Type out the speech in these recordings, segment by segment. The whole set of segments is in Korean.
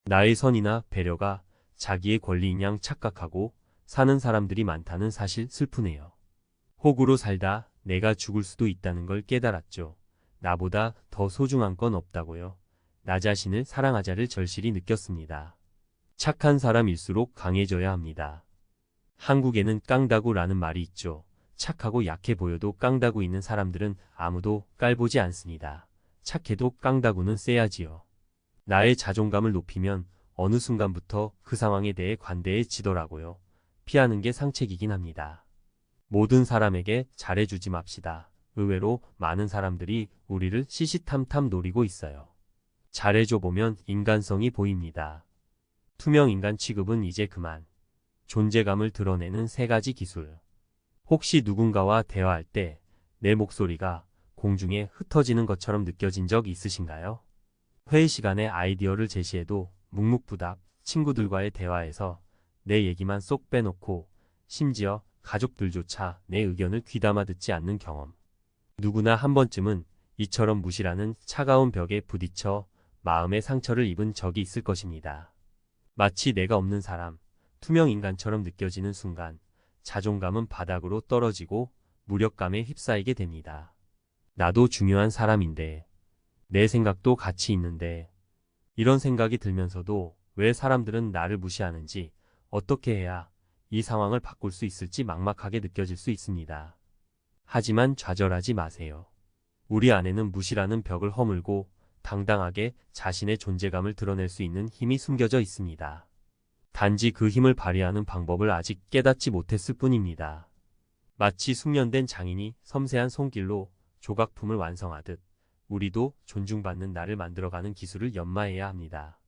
나의 선이나 배려가 자기의 권리인 양 착각하고 사는 사람들이 많다는 사실 슬프네요. 호구로 살다 내가 죽을 수도 있다는 걸 깨달았죠. 나보다 더 소중한 건 없다고요. 나 자신을 사랑하자를 절실히 느꼈습니다. 착한 사람일수록 강해져야 합니다. 한국에는 깡다구라는 말이 있죠. 착하고 약해 보여도 깡다구 있는 사람들은 아무도 깔보지 않습니다. 착해도 깡다구는 세야지요. 나의 자존감을 높이면 어느 순간부터 그 상황에 대해 관대해지더라고요. 피하는 게 상책이긴 합니다. 모든 사람에게 잘해주지 맙시다. 의외로 많은 사람들이 우리를 시시탐탐 노리고 있어요. 잘해줘 보면 인간성이 보입니다. 투명 인간 취급은 이제 그만. 존재감을 드러내는 3가지 기술. 혹시 누군가와 대화할 때 내 목소리가 공중에 흩어지는 것처럼 느껴진 적 있으신가요? 회의 시간에 아이디어를 제시해도 묵묵부답, 친구들과의 대화에서 내 얘기만 쏙 빼놓고 심지어 가족들조차 내 의견을 귀담아 듣지 않는 경험. 누구나 한 번쯤은 이처럼 무시라는 차가운 벽에 부딪혀 마음의 상처를 입은 적이 있을 것입니다. 마치 내가 없는 사람, 투명 인간처럼 느껴지는 순간 자존감은 바닥으로 떨어지고 무력감에 휩싸이게 됩니다. 나도 중요한 사람인데, 내 생각도 가치 있는데, 이런 생각이 들면서도 왜 사람들은 나를 무시하는지, 어떻게 해야 이 상황을 바꿀 수 있을지 막막하게 느껴질 수 있습니다. 하지만 좌절하지 마세요. 우리 안에는 무시라는 벽을 허물고 당당하게 자신의 존재감을 드러낼 수 있는 힘이 숨겨져 있습니다. 단지 그 힘을 발휘하는 방법을 아직 깨닫지 못했을 뿐입니다. 마치 숙련된 장인이 섬세한 손길로 조각품을 완성하듯 우리도 존중받는 나를 만들어가는 기술을 연마해야 합니다.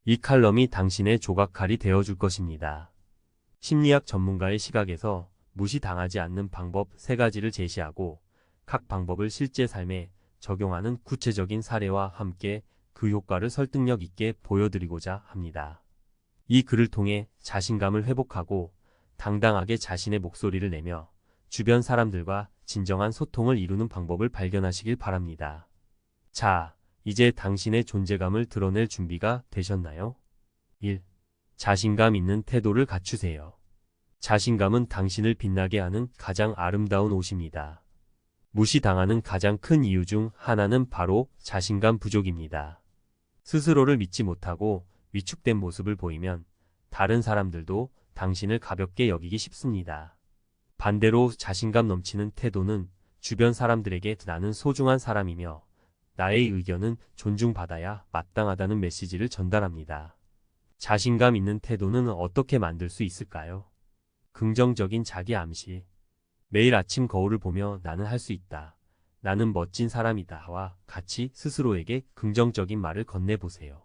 이 칼럼이 당신의 조각칼이 되어줄 것입니다. 심리학 전문가의 시각에서 무시당하지 않는 방법 3가지를 제시하고 각 방법을 실제 삶에 적용하는 구체적인 사례와 함께 그 효과를 설득력 있게 보여드리고자 합니다. 이 글을 통해 자신감을 회복하고 당당하게 자신의 목소리를 내며 주변 사람들과 진정한 소통을 이루는 방법을 발견하시길 바랍니다. 자, 이제 당신의 존재감을 드러낼 준비가 되셨나요? 1. 자신감 있는 태도를 갖추세요. 자신감은 당신을 빛나게 하는 가장 아름다운 옷입니다. 무시당하는 가장 큰 이유 중 하나는 바로 자신감 부족입니다. 스스로를 믿지 못하고 위축된 모습을 보이면 다른 사람들도 당신을 가볍게 여기기 쉽습니다. 반대로 자신감 넘치는 태도는 주변 사람들에게 나는 소중한 사람이며 나의 의견은 존중받아야 마땅하다는 메시지를 전달합니다. 자신감 있는 태도는 어떻게 만들 수 있을까요? 긍정적인 자기 암시. 매일 아침 거울을 보며 나는 할 수 있다. 나는 멋진 사람이다와 같이 스스로에게 긍정적인 말을 건네보세요.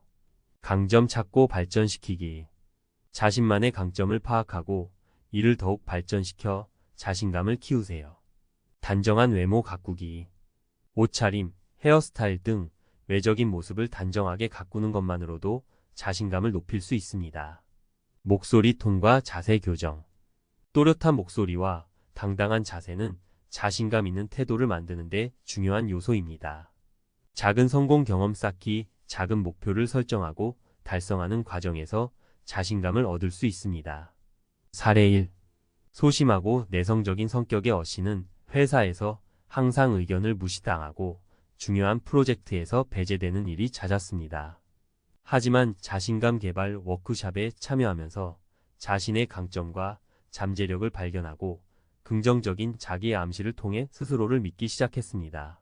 강점 찾고 발전시키기. 자신만의 강점을 파악하고 이를 더욱 발전시켜 자신감을 키우세요. 단정한 외모 가꾸기. 옷차림, 헤어스타일 등 외적인 모습을 단정하게 가꾸는 것만으로도 자신감을 높일 수 있습니다. 목소리 톤과 자세 교정. 또렷한 목소리와 당당한 자세는 자신감 있는 태도를 만드는 데 중요한 요소입니다. 작은 성공 경험 쌓기, 작은 목표를 설정하고 달성하는 과정에서 자신감을 얻을 수 있습니다. 사례 1. 소심하고 내성적인 성격의 어씨는 회사에서 항상 의견을 무시당하고 중요한 프로젝트에서 배제되는 일이 잦았습니다. 하지만 자신감 개발 워크숍에 참여하면서 자신의 강점과 잠재력을 발견하고 긍정적인 자기 암시를 통해 스스로를 믿기 시작했습니다.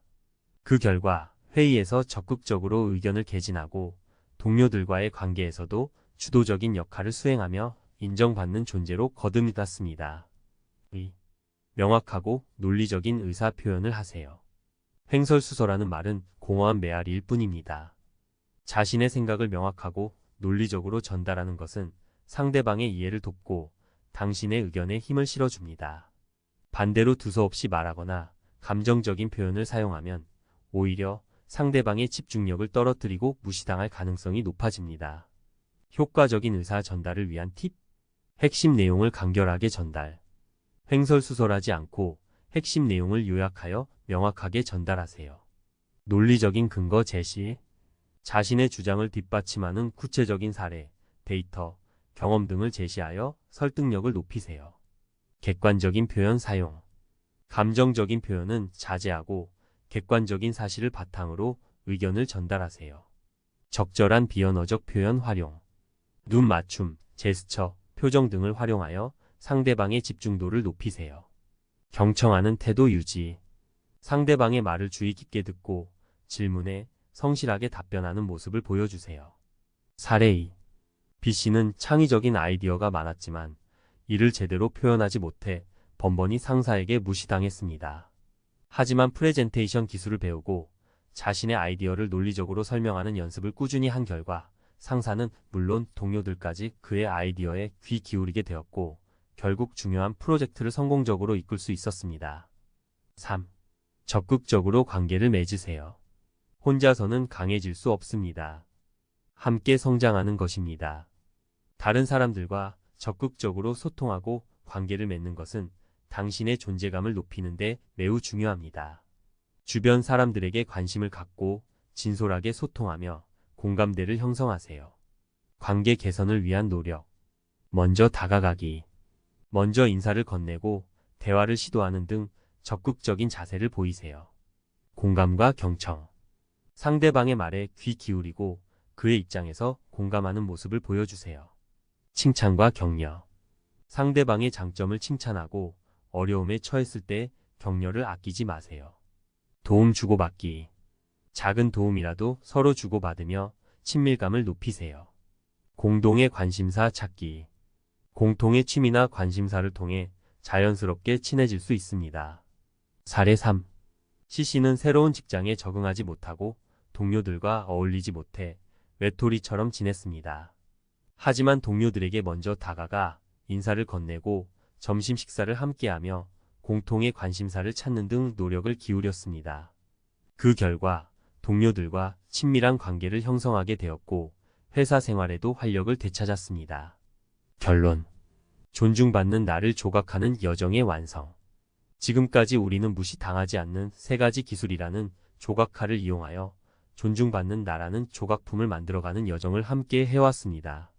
그 결과 회의에서 적극적으로 의견을 개진하고 동료들과의 관계에서도 주도적인 역할을 수행하며 인정받는 존재로 거듭났습니다. 2. 명확하고 논리적인 의사 표현을 하세요. 횡설수설하는 말은 공허한 메아리일 뿐입니다. 자신의 생각을 명확하고 논리적으로 전달하는 것은 상대방의 이해를 돕고 당신의 의견에 힘을 실어줍니다. 반대로 두서없이 말하거나 감정적인 표현을 사용하면 오히려 상대방의 집중력을 떨어뜨리고 무시당할 가능성이 높아집니다. 효과적인 의사 전달을 위한 팁. 핵심 내용을 간결하게 전달. 횡설수설하지 않고 핵심 내용을 요약하여 명확하게 전달하세요. 논리적인 근거 제시. 자신의 주장을 뒷받침하는 구체적인 사례, 데이터, 경험 등을 제시하여 설득력을 높이세요. 객관적인 표현 사용. 감정적인 표현은 자제하고 객관적인 사실을 바탕으로 의견을 전달하세요. 적절한 비언어적 표현 활용. 눈 맞춤, 제스처, 표정 등을 활용하여 상대방의 집중도를 높이세요. 경청하는 태도 유지. 상대방의 말을 주의 깊게 듣고 질문에 성실하게 답변하는 모습을 보여주세요. 사례 2. B씨는 창의적인 아이디어가 많았지만 이를 제대로 표현하지 못해 번번이 상사에게 무시당했습니다. 하지만 프레젠테이션 기술을 배우고 자신의 아이디어를 논리적으로 설명하는 연습을 꾸준히 한 결과 상사는 물론 동료들까지 그의 아이디어에 귀 기울이게 되었고 결국 중요한 프로젝트를 성공적으로 이끌 수 있었습니다. 3. 적극적으로 관계를 맺으세요. 혼자서는 강해질 수 없습니다. 함께 성장하는 것입니다. 다른 사람들과 적극적으로 소통하고 관계를 맺는 것은 당신의 존재감을 높이는 데 매우 중요합니다. 주변 사람들에게 관심을 갖고 진솔하게 소통하며 공감대를 형성하세요. 관계 개선을 위한 노력. 먼저 다가가기. 먼저 인사를 건네고 대화를 시도하는 등 적극적인 자세를 보이세요. 공감과 경청. 상대방의 말에 귀 기울이고 그의 입장에서 공감하는 모습을 보여주세요. 칭찬과 격려. 상대방의 장점을 칭찬하고 어려움에 처했을 때 격려를 아끼지 마세요. 도움 주고받기. 작은 도움이라도 서로 주고받으며 친밀감을 높이세요. 공동의 관심사 찾기. 공통의 취미나 관심사를 통해 자연스럽게 친해질 수 있습니다. 사례 3. C씨는 새로운 직장에 적응하지 못하고 동료들과 어울리지 못해 외톨이처럼 지냈습니다. 하지만 동료들에게 먼저 다가가 인사를 건네고 점심 식사를 함께하며 공통의 관심사를 찾는 등 노력을 기울였습니다. 그 결과 동료들과 친밀한 관계를 형성하게 되었고 회사 생활에도 활력을 되찾았습니다. 결론. 존중받는 나를 조각하는 여정의 완성. 지금까지 우리는 무시당하지 않는 3가지 기술이라는 조각칼을 이용하여 존중받는 나라는 조각품을 만들어가는 여정을 함께 해왔습니다.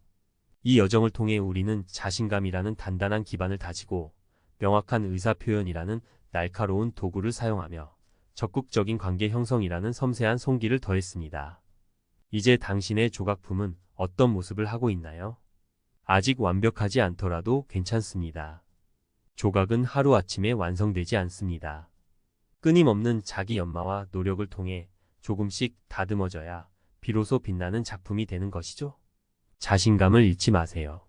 이 여정을 통해 우리는 자신감이라는 단단한 기반을 다지고 명확한 의사표현이라는 날카로운 도구를 사용하며 적극적인 관계 형성이라는 섬세한 손길을 더했습니다. 이제 당신의 조각품은 어떤 모습을 하고 있나요? 아직 완벽하지 않더라도 괜찮습니다. 조각은 하루아침에 완성되지 않습니다. 끊임없는 자기 연마와 노력을 통해 조금씩 다듬어져야 비로소 빛나는 작품이 되는 것이죠. 자신감을 잃지 마세요.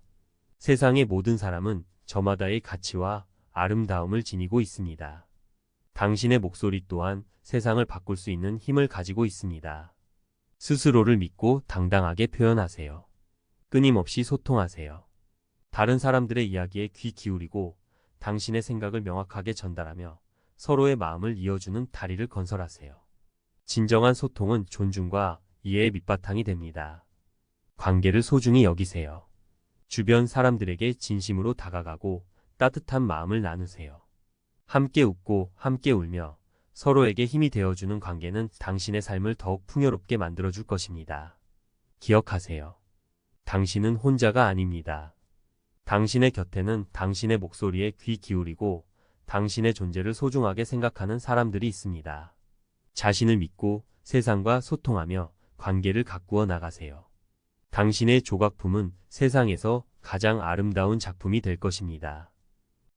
세상의 모든 사람은 저마다의 가치와 아름다움을 지니고 있습니다. 당신의 목소리 또한 세상을 바꿀 수 있는 힘을 가지고 있습니다. 스스로를 믿고 당당하게 표현하세요. 끊임없이 소통하세요. 다른 사람들의 이야기에 귀 기울이고 당신의 생각을 명확하게 전달하며 서로의 마음을 이어주는 다리를 건설하세요. 진정한 소통은 존중과 이해의 밑바탕이 됩니다. 관계를 소중히 여기세요. 주변 사람들에게 진심으로 다가가고 따뜻한 마음을 나누세요. 함께 웃고 함께 울며 서로에게 힘이 되어주는 관계는 당신의 삶을 더욱 풍요롭게 만들어줄 것입니다. 기억하세요. 당신은 혼자가 아닙니다. 당신의 곁에는 당신의 목소리에 귀 기울이고 당신의 존재를 소중하게 생각하는 사람들이 있습니다. 자신을 믿고 세상과 소통하며 관계를 가꾸어 나가세요. 당신의 조각품은 세상에서 가장 아름다운 작품이 될 것입니다.